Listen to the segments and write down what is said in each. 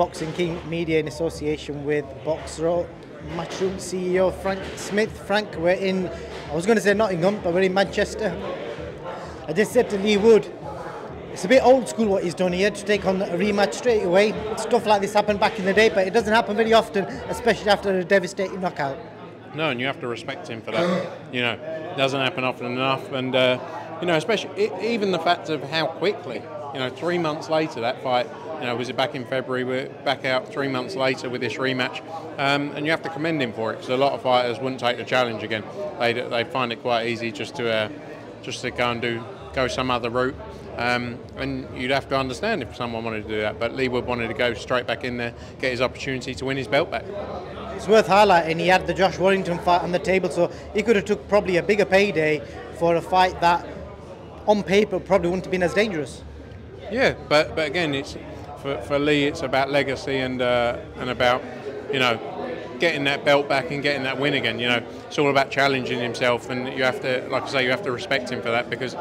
Boxing King Media in association with Boxer Matchroom CEO Frank Smith. Frank, we're in, I was going to say Nottingham, but we're in Manchester. I just said to Lee Wood, it's a bit old school what he's done here to take on a rematch straight away. Stuff like this happened back in the day, but it doesn't happen very often, especially after a devastating knockout. No, and you have to respect him for that. It doesn't happen often enough, and especially even the fact of how quickly. 3 months later that fight. Was it back in February? We're back out 3 months later with this rematch, and you have to commend him for it because a lot of fighters wouldn't take the challenge again. They'd find it quite easy just to go and go some other route. And you'd have to understand if someone wanted to do that, but Lee Wood wanted to go straight back in there, get his opportunity to win his belt back. It's worth highlighting he had the Josh Warrington fight on the table, so he could have took probably a bigger payday for a fight that on paper probably wouldn't have been as dangerous. Yeah, but again, it's for Lee, it's about legacy and about getting that belt back and getting that win again. It's all about challenging himself, and you have to, like I say, you have to respect him for that because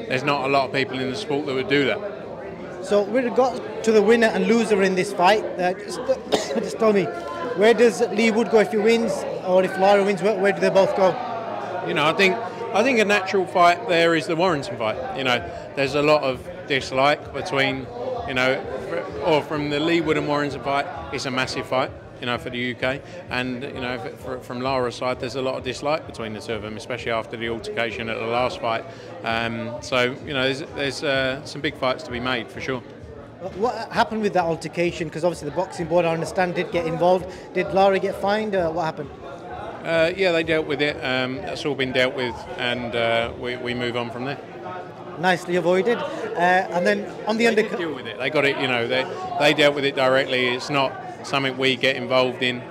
there's not a lot of people in the sport that would do that. So with regard to the winner and loser in this fight, just tell me, where does Lee Wood go if he wins, or if Lara wins, where do they both go? I think a natural fight there is the Warrington fight. There's a lot of dislike between, or from the Lee Wood and Warrington fight, it's a massive fight. For the UK, and from Lara's side, there's a lot of dislike between the two of them, especially after the altercation at the last fight. There's some big fights to be made for sure. What happened with that altercation? Because obviously the boxing board, I understand, did get involved. Did Lara get fined? What happened? Yeah, they dealt with it. That's all been dealt with, and we move on from there. Nicely avoided. And then on the undercard, deal with it. They got it. They dealt with it directly. It's not something we get involved in,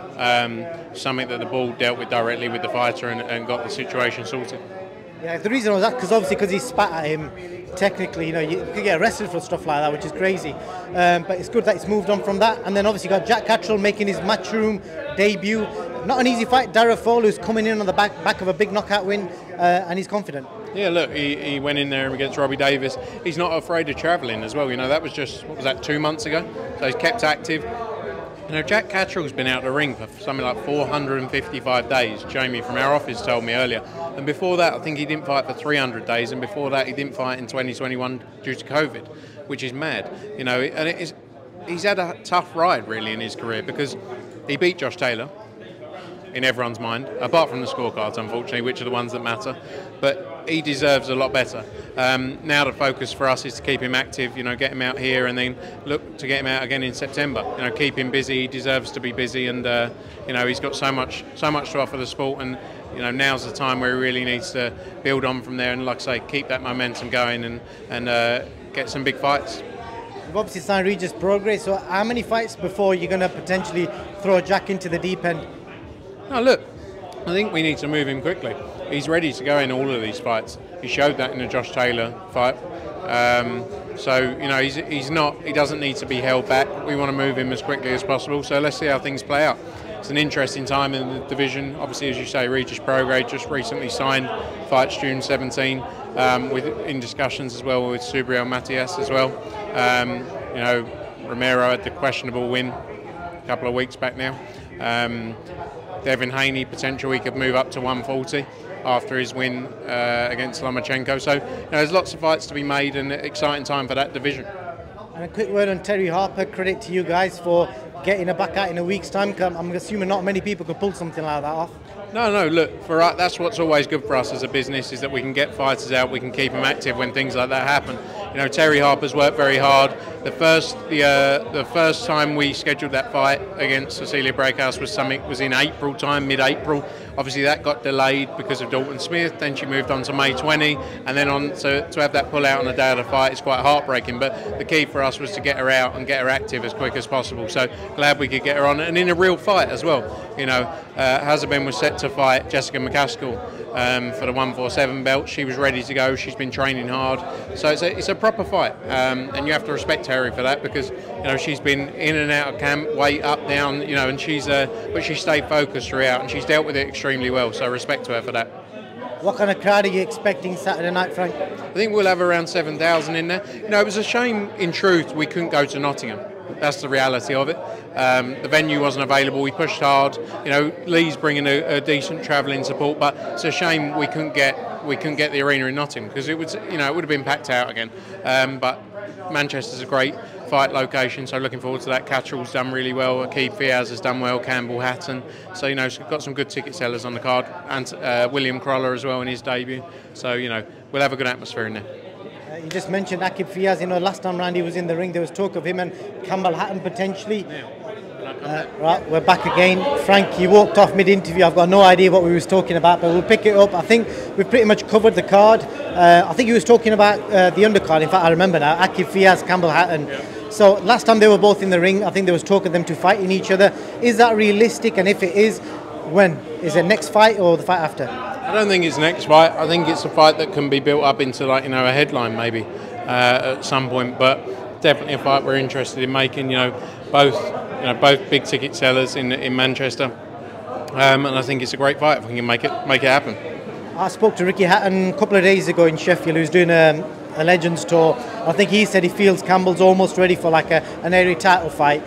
something that the board dealt with directly with the fighter and got the situation sorted. Yeah, the reason was that because he spat at him, technically, you could get arrested for stuff like that, which is crazy. But it's good that it's moved on from that. And then obviously got Jack Catterall making his Matchroom debut. Not an easy fight. Darragh Fall, who's coming in on the back of a big knockout win, and he's confident. Yeah, look, he went in there against Robbie Davis. He's not afraid of travelling as well. That was just, 2 months ago? So he's kept active. Jack Catterall's been out the ring for something like 455 days, Jamie from our office told me earlier. And before that, I think he didn't fight for 300 days, and before that, he didn't fight in 2021 due to COVID, which is mad. And he's had a tough ride, really, in his career, because he beat Josh Taylor, in everyone's mind, apart from the scorecards, unfortunately, which are the ones that matter. But he deserves a lot better. Now the focus for us is to keep him active, get him out here, and then look to get him out again in September. Keep him busy. He deserves to be busy, and he's got so much to offer the sport. And now's the time where he really needs to build on from there, and like I say, keep that momentum going and get some big fights. You've obviously signed Regis Progress. So how many fights before you're going to potentially throw Jack into the deep end? No, look, I think we need to move him quickly. He's ready to go in all of these fights. He showed that in the Josh Taylor fight. He doesn't need to be held back. We want to move him as quickly as possible. So let's see how things play out. It's an interesting time in the division. Obviously, as you say, Regis Prograde just recently signed, fights June 17, in discussions as well with Subriel Matias as well. Romero had the questionable win a couple of weeks back now. Devin Haney, potential he could move up to 140 after his win against Lomachenko. So there's lots of fights to be made, and an exciting time for that division. And a quick word on Terry Harper. Credit to you guys for getting her back out in a week's time. I'm assuming not many people could pull something like that off. No, look, for us, that's what's always good for us as a business, is that we can get fighters out, we can keep them active when things like that happen. Terry Harper's worked very hard. The first time we scheduled that fight against Cecilia Breakhouse was in April time, mid-April. Obviously that got delayed because of Dalton Smith, then she moved on to May 20, and then on to have that pull out on the day of the fight is quite heartbreaking, but the key for us was to get her out and get her active as quick as possible. So glad we could get her on, and in a real fight as well. Hazabin was set to fight Jessica McCaskill for the 147 belt. She was ready to go. She's been training hard, so it's a proper fight, and you have to respect Terry for that, because she's been in and out of camp, weight up, down, and but she stayed focused throughout, and she's dealt with it extremely well. So respect to her for that. What kind of crowd are you expecting Saturday night, Frank? I think we'll have around 7,000 in there. It was a shame, in truth, we couldn't go to Nottingham. That's the reality of it. The venue wasn't available. We pushed hard. You know, Lee's bringing a decent travelling support, but it's a shame we couldn't get the arena in Nottingham, because it would, you know, it would have been packed out again. But Manchester's a great fight location, so looking forward to that. Catterall's done really well. Akeem Fiaz has done well. Campbell Hatton. So, you know, we've got some good ticket sellers on the card, and William Croller as well in his debut. So, you know, we'll have a good atmosphere in there. You just mentioned Akeem Fiaz. You know, last time round he was in the ring, there was talk of him and Campbell Hatton potentially. Right, we're back again. Frank, you walked off mid-interview. I've got no idea what we was talking about, but we'll pick it up. I think we've pretty much covered the card. I think he was talking about the undercard. In fact, I remember now. Akeem Fiaz, Campbell Hatton. Yeah. So last time they were both in the ring, I think there was talk of them to fighting each other. Is that realistic? And if it is, when? Is it next fight or the fight after? I don't think it's next fight. I think it's a fight that can be built up into, like, you know, a headline maybe at some point. But definitely a fight we're interested in making. You know, both big ticket sellers in Manchester, and I think it's a great fight if we can make it happen. I spoke to Ricky Hatton a couple of days ago in Sheffield, who's doing a Legends tour. I think he said he feels Campbell's almost ready for like an area title fight.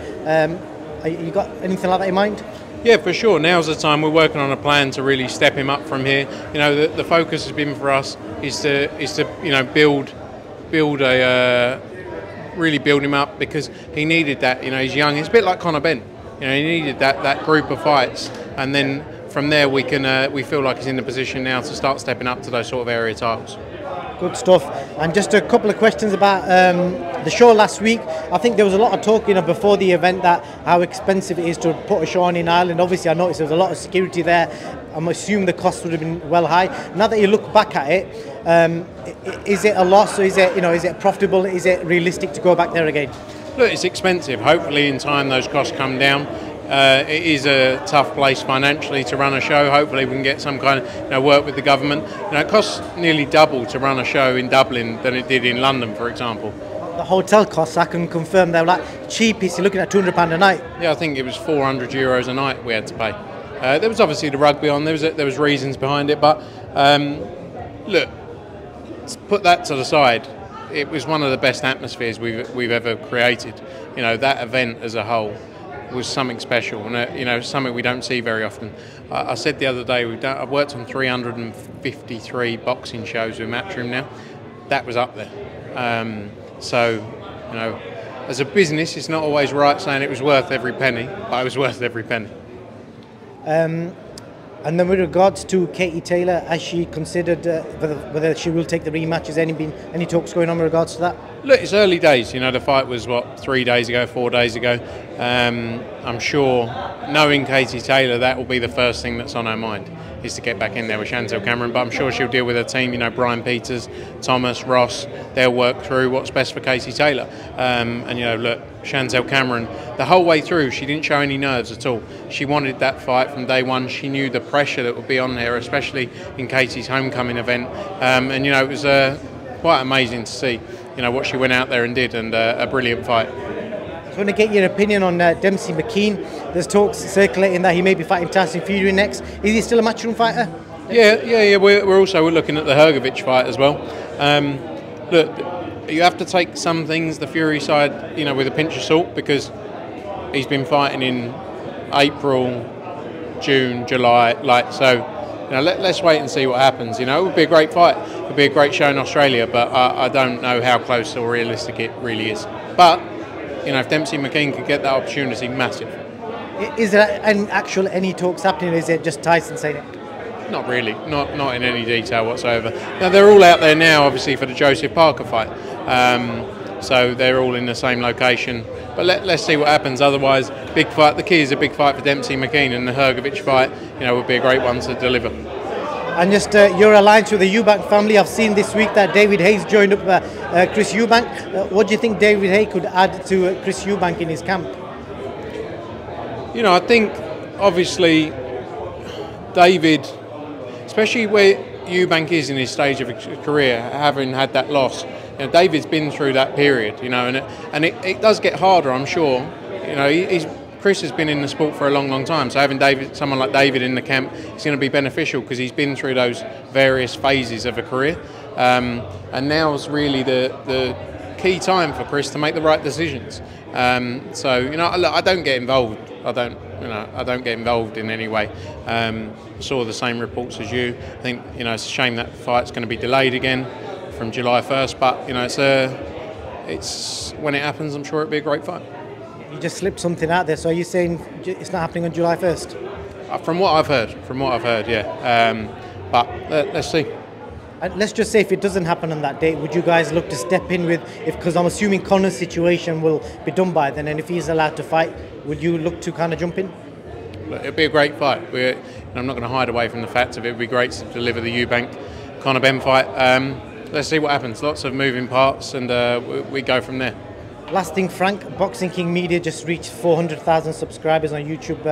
You got anything like that in mind? Yeah, for sure. Now's the time. We're working on a plan to really step him up from here. You know, the focus has been for us is to you know, really build him up, because he needed that. You know, he's young. It's a bit like Conor Benn. You know, he needed that group of fights, and then from there we feel like he's in the position now to start stepping up to those sort of area titles. Good stuff. And just a couple of questions about the show last week. I think there was a lot of talk, you know, before the event, that how expensive it is to put a show on in Ireland. Obviously, I noticed there was a lot of security there. I'm assuming the cost would have been well high. Now that you look back at it, is it a loss, or is it profitable? Is it realistic to go back there again? Look, it's expensive. Hopefully, in time, those costs come down. It is a tough place financially to run a show. Hopefully we can get some kind of, you know, work with the government. You know, it costs nearly double to run a show in Dublin than it did in London, for example. The hotel costs, I can confirm, they're like cheapest. You're looking at £200 a night. Yeah, I think it was €400 a night we had to pay. There was obviously the rugby on. There was reasons behind it, but look, put that to the side. It was one of the best atmospheres we've ever created. You know, that event as a whole was something special, and you know, something we don't see very often. I said the other day, I've worked on 353 boxing shows with Matchroom now. That was up there. So, you know, as a business, it's not always right saying it was worth every penny, but it was worth every penny. And then with regards to Katie Taylor, has she considered whether she will take the rematch? Has been any talks going on with regards to that? Look, it's early days. You know, the fight was, 4 days ago. I'm sure, knowing Katie Taylor, that will be the first thing that's on her mind, is to get back in there with Chantel Cameron. But I'm sure she'll deal with her team. You know, Brian Peters, Thomas, Ross, they'll work through what's best for Katie Taylor. And, you know, look, Chantel Cameron, the whole way through, she didn't show any nerves at all. She wanted that fight from day one. She knew the pressure that would be on her, especially in Katie's homecoming event. And, you know, it was quite amazing to see, you know, what she went out there and did, and a brilliant fight. I want to get your opinion on Demsey McKean. There's talks circulating that he may be fighting Tyson Fury next. Is he still a matchroom fighter? Yeah. We're also looking at the Hrgovic fight as well. Look, you have to take some things, the Fury side, you know, with a pinch of salt, because he's been fighting in April, June, July, so. You know, let's wait and see what happens. You know, it would be a great fight. It would be a great show in Australia, but I don't know how close or realistic it really is. But, you know, if Demsey McKean could get that opportunity, massive. Is there any talks happening, or is it just Tyson saying it? Not really, not in any detail whatsoever. Now, they're all out there now, obviously, for the Joseph Parker fight. So they're all in the same location. But let's see what happens. Otherwise, big fight. The key is a big fight for Demsey McKean, and the Hrgovic fight, you know, would be a great one to deliver. And just your alliance with the EUBANK family. I've seen this week that David Hayes joined up Chris EUBANK. What do you think David Hayes could add to Chris EUBANK in his camp? You know, I think obviously David, especially where EUBANK is in his stage of his career, having had that loss. You know, David's been through that period, you know, and it does get harder, I'm sure. You know, Chris has been in the sport for a long time, so having someone like David in the camp is going to be beneficial, because he's been through those various phases of a career. And now's really the key time for Chris to make the right decisions. So you know, look, I don't get involved. I don't get involved in any way. Saw the same reports as you. I think, you know, it's a shame that fight's going to be delayed again from July 1st. But you know, it's when it happens, I'm sure it'll be a great fight. You just slipped something out there. So are you saying it's not happening on July 1st? From what I've heard, yeah. But let's see. Let's just say if it doesn't happen on that date, would you guys look to step in with, because I'm assuming Conor's situation will be done by then, and if he's allowed to fight, would you look to kind of jump in? It'll be a great fight. I'm not going to hide away from the fact of it. It would be great to deliver the EUBANK Conor Ben fight. Let's see what happens. Lots of moving parts, and we go from there. Last thing, Frank, Boxing King Media just reached 400,000 subscribers on YouTube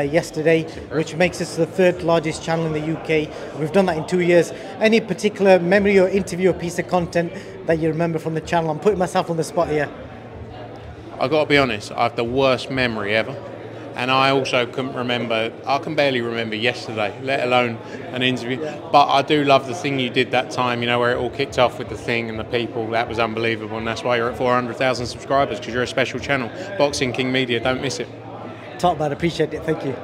yesterday, which makes us the third largest channel in the UK. We've done that in 2 years. Any particular memory or interview or piece of content that you remember from the channel? I'm putting myself on the spot here. I've got to be honest, I have the worst memory ever. And I also couldn't remember, I can barely remember yesterday, let alone an interview. Yeah. But I do love the thing you did that time, you know, where it all kicked off with the thing and the people. That was unbelievable, and that's why you're at 400,000 subscribers, because you're a special channel. Boxing King Media, don't miss it. Top man, appreciate it, thank you.